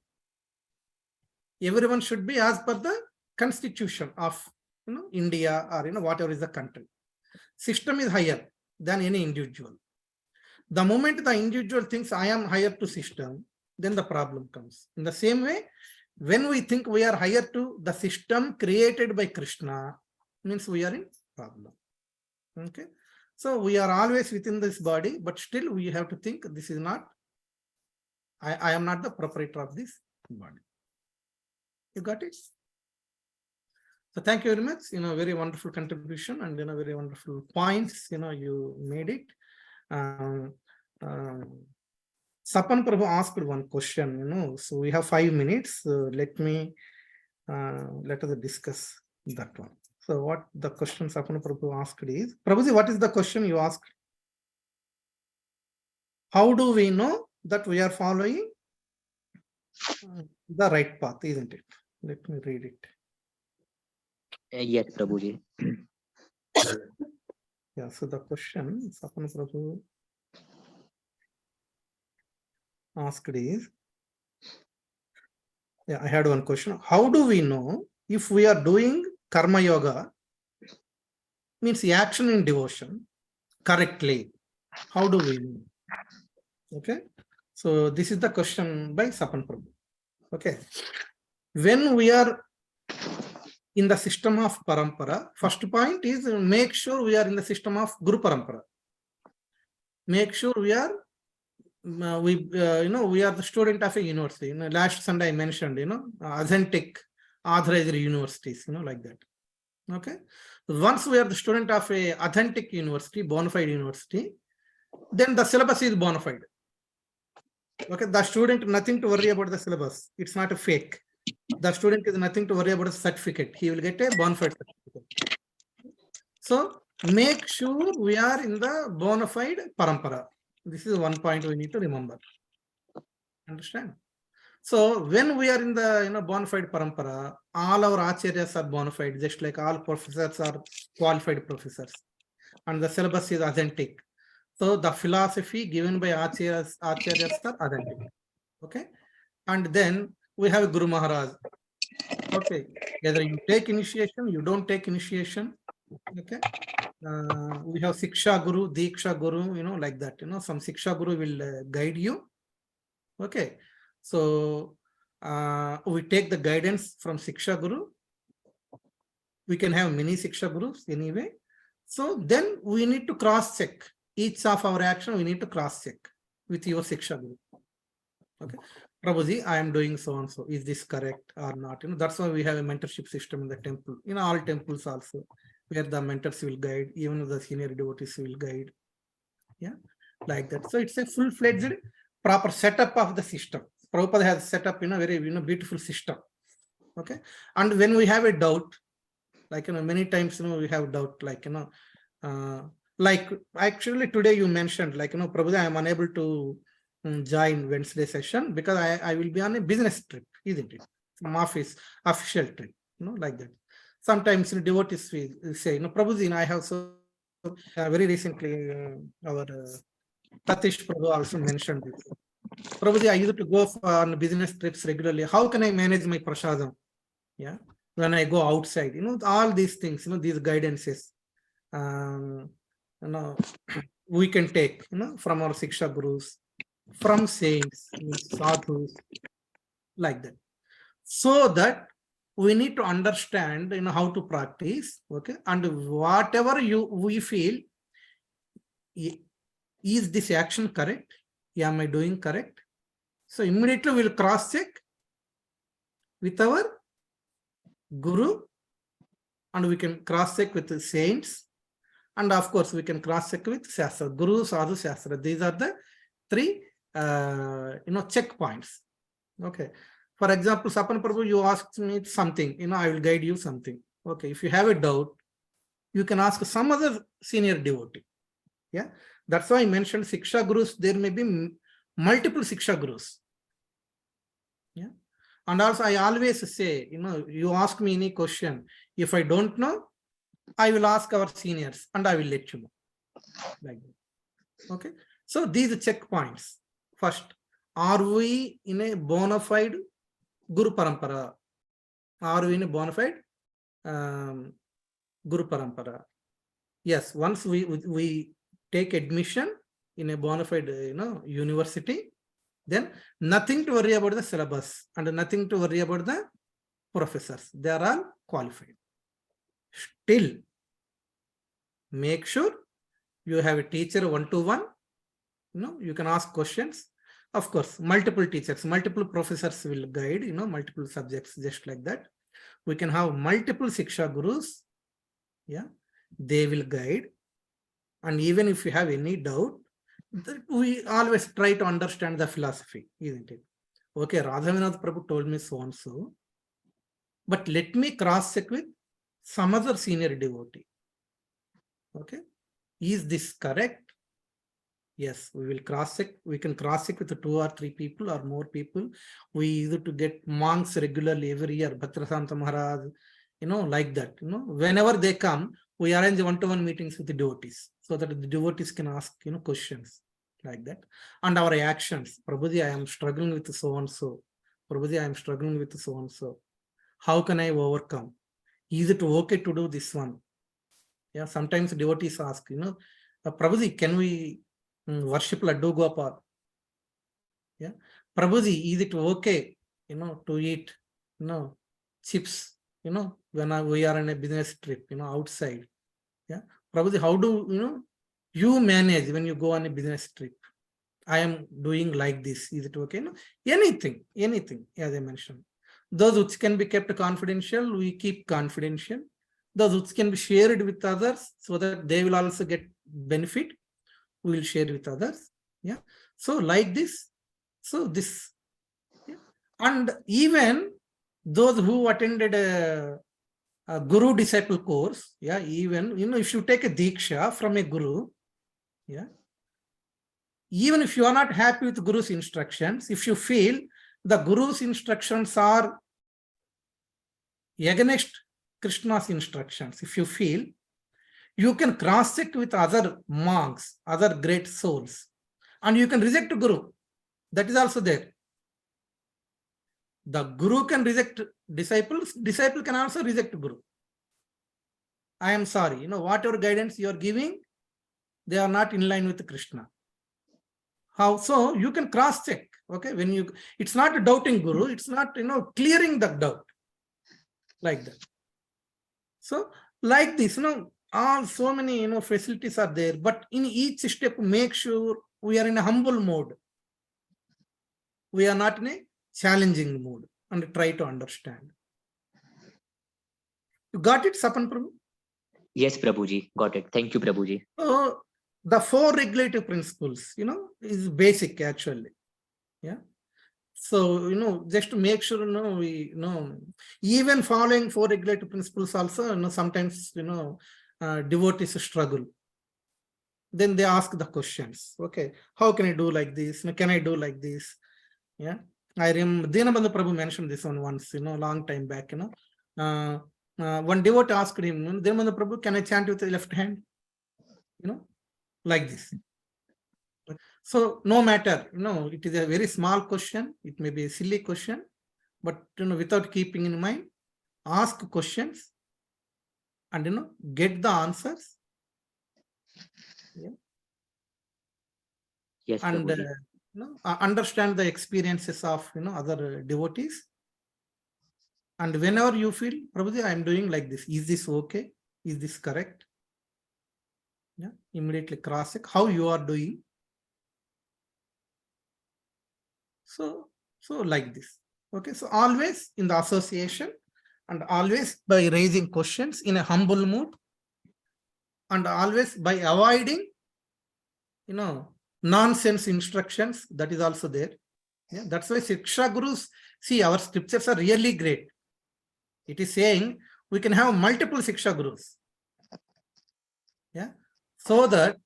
Everyone should be as per the constitution of India or whatever is the country. System is higher than any individual. The moment the individual thinks I am higher to system, then the problem comes. In the same way, when we think we are higher to the system created by Krishna, means we are in problem. Okay. So we are always within this body, but still we have to think this is not, I am not the proprietor of this body. You got it? So thank you very much. Very wonderful contribution and very wonderful points. You made it. Sapan Prabhu asked one question. So we have 5 minutes. Let us discuss that one. So what the question Sapan Prabhu asked is, Prabhuji, what is the question you asked? How do we know that we are following the right path, isn't it? Let me read it. Yes, Prabhuji. Yeah, so the question Sapan Prabhu asked is, I had one question. How do we know if we are doing karma yoga, means action in devotion, correctly? How do we know? Okay. So this is the question by Sapan Prabhu. Okay. When we are in the system of parampara, first point is make sure we are in the system of Guru Parampara. Make sure we are we are the student of a university. Last Sunday I mentioned, authentic authorized universities, like that. Okay. Once we are the student of a authentic university, bona fide university, then the syllabus is bona fide. Okay. The student nothing to worry about the syllabus. It's not a fake. The student is nothing to worry about a certificate. He will get a bona fide certificate. So make sure we are in the bona fide parampara. This is one point we need to remember. Understand? So when we are in the bona fide parampara, all our acharyas are bona fide, just like all professors are qualified professors, and the syllabus is authentic. So the philosophy given by acharyas are authentic. Okay, and then we have Guru Maharaj. Okay, whether you take initiation, you don't take initiation. Okay. We have Siksha Guru, Diksha Guru, like that. Some Siksha Guru will guide you. Okay. So we take the guidance from Siksha Guru. We can have many Siksha Gurus anyway. So then we need to cross check each of our action. We need to cross check with your Siksha Guru. Okay, Prabhuji, I am doing so and so. Is this correct or not? That's why we have a mentorship system in the temple. In all temples also, where the mentors will guide, even the senior devotees will guide. Yeah, like that. So it's a full-fledged proper setup of the system. Prabhupada has set up in a very beautiful system. Okay, and when we have a doubt, like many times we have doubt, like like actually today you mentioned, like Prabhupada, I am unable to join Wednesday session because I will be on a business trip, isn't it? From office, official trip, like that. Sometimes devotees will say, Prabhuji, I have so very recently our Tatish Prabhu also mentioned this. Prabhuji, I used to go on business trips regularly. How can I manage my prasadam? Yeah, when I go outside, all these things, these guidances, we can take, from our Siksha Gurus, from saints, sadhus, like that. So that we need to understand, how to practice, okay? And whatever we feel, is this action correct? Am I doing correct? So immediately we'll cross-check with our Guru, and we can cross-check with the saints, and of course we can cross-check with Shastra, Guru, Sadhu, Shastra. These are the three checkpoints. Okay. For example, Sapan Prabhu, you asked me something, I will guide you something. Okay. If you have a doubt, you can ask some other senior devotee. Yeah. That's why I mentioned Siksha Gurus. There may be multiple Siksha Gurus. Yeah. And also I always say, you ask me any question. If I don't know, I will ask our seniors and I will let you know. Like that. Okay. So these checkpoints. First, are we in a bona fide Guru Parampara? Are we in a bona fide Guru Parampara? Yes, once we take admission in a bona fide university, then nothing to worry about the syllabus and nothing to worry about the professors. They are all qualified. Still, make sure you have a teacher one-to-one. You can ask questions. Of course, multiple teachers, multiple professors will guide, multiple subjects, just like that. We can have multiple Siksha Gurus. Yeah, they will guide. And even if you have any doubt, we always try to understand the philosophy, isn't it? Okay, Radhavinath Prabhu told me so and so, but let me cross-check with some other senior devotee. Okay, is this correct? Yes, we will cross-check. We can cross-check with 2 or 3 people or more people. We either to get monks regularly every year, Bhatrasanta Maharaj, like that. Whenever they come, we arrange one-to-one meetings with the devotees so that the devotees can ask, questions like that. And our actions, Prabhuji, I am struggling with so-and-so. Prabhuji, I am struggling with so-and-so. How can I overcome? Is it okay to do this one? Yeah, sometimes devotees ask, Prabhuji, can we worship Laddu Gopal? Yeah, Prabhuji, is it okay, to eat, chips, when we are on a business trip, outside? Yeah, Prabhuji, how do you manage when you go on a business trip? I am doing like this. Is it okay? Anything, as I mentioned. Those which can be kept confidential, we keep confidential. Those which can be shared with others so that they will also get benefit, we will share with others. Yeah. So like this. So this. Yeah. And even those who attended a Guru disciple course, yeah, even, if you take a Diksha from a Guru, yeah, even if you are not happy with Guru's instructions, if you feel the Guru's instructions are against Krishna's instructions, if you feel, you can cross-check with other monks, other great souls, and you can reject Guru. That is also there. The Guru can reject disciples, disciple can also reject Guru. I am sorry, whatever guidance you are giving, they are not in line with Krishna. How? So you can cross-check, Okay, when you, it's not a doubting Guru, it's not, clearing the doubt like that. So like this, all so many, facilities are there, but in each step, make sure we are in a humble mode. We are not in a challenging mode, and try to understand. You got it, Sapan Prabhu? Yes, Prabhuji, got it. Thank you, Prabhuji. So the 4 regulative principles, is basic actually. Yeah. So, just to make sure, we, even following 4 regulative principles also, sometimes, devotees struggle. Then they ask the questions. Okay, how can I do like this? Can I do like this? Yeah. I remember Dinabandhu Prabhu mentioned this one once, long time back, one devotee asked him, Dinabandhu Prabhu, can I chant with the left hand? Like this. So no matter, it is a very small question. It may be a silly question, but, without keeping in mind, ask questions and, get the answers. Yeah. Yes, And, Prabhuji. understand the experiences of, other devotees. And whenever you feel, Prabhuji, I am doing like this. Is this okay? Is this correct? Yeah. Immediately cross check how you are doing. So like this. Okay. So always in the association, and always by raising questions in a humble mood, and always by avoiding, nonsense instructions. That is also there. Yeah. That's why Siksha Gurus, see, our scriptures are really great. It is saying we can have multiple Siksha Gurus. Yeah. So that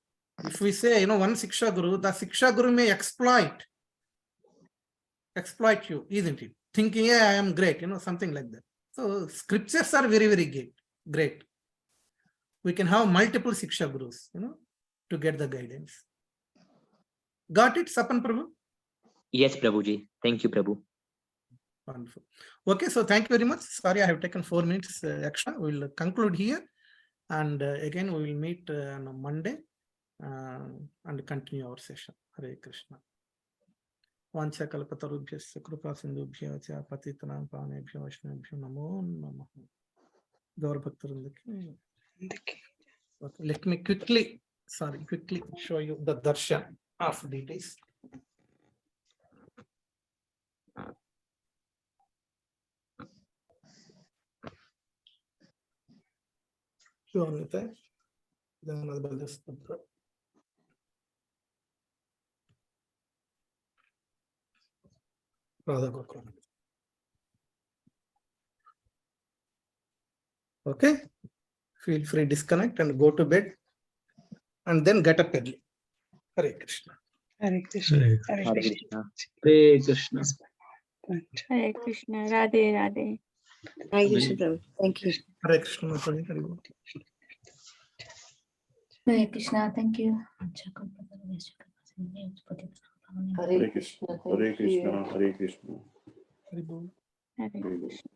if we say, one Siksha Guru, the Siksha Guru may exploit you, isn't it? Thinking, yeah, I am great, something like that. So scriptures are very, very great. We can have multiple Siksha Gurus, to get the guidance. Got it, Sapan Prabhu? Yes, Prabhuji. Thank you, Prabhu. Wonderful. Okay, so thank you very much. Sorry, I have taken 4 minutes extra. We'll conclude here. And again, we will meet on Monday and continue our session. Hare Krishna. Vancha kalpatarubhyasya kripa sindhubhya cha patitanam pavanebhyo vaishnavabhyo namo namaha. Gaur bhaktarindaki. Okay, let me quickly show you the darshan of deities. Okay, feel free to disconnect and go to bed and then get up early. Hare Krishna. Hare Krishna. Hare Hare Krishna. Hare Krishna. Hare Krishna. Radhe Radhe. Hare Krishna Prabhu. Thank you. Hare Krishna. Hare Krishna. Hare Krishna, thank you. Hare Krishna. Hare Krishna, Hare Krishna. Hare Bol. Hare Krishna.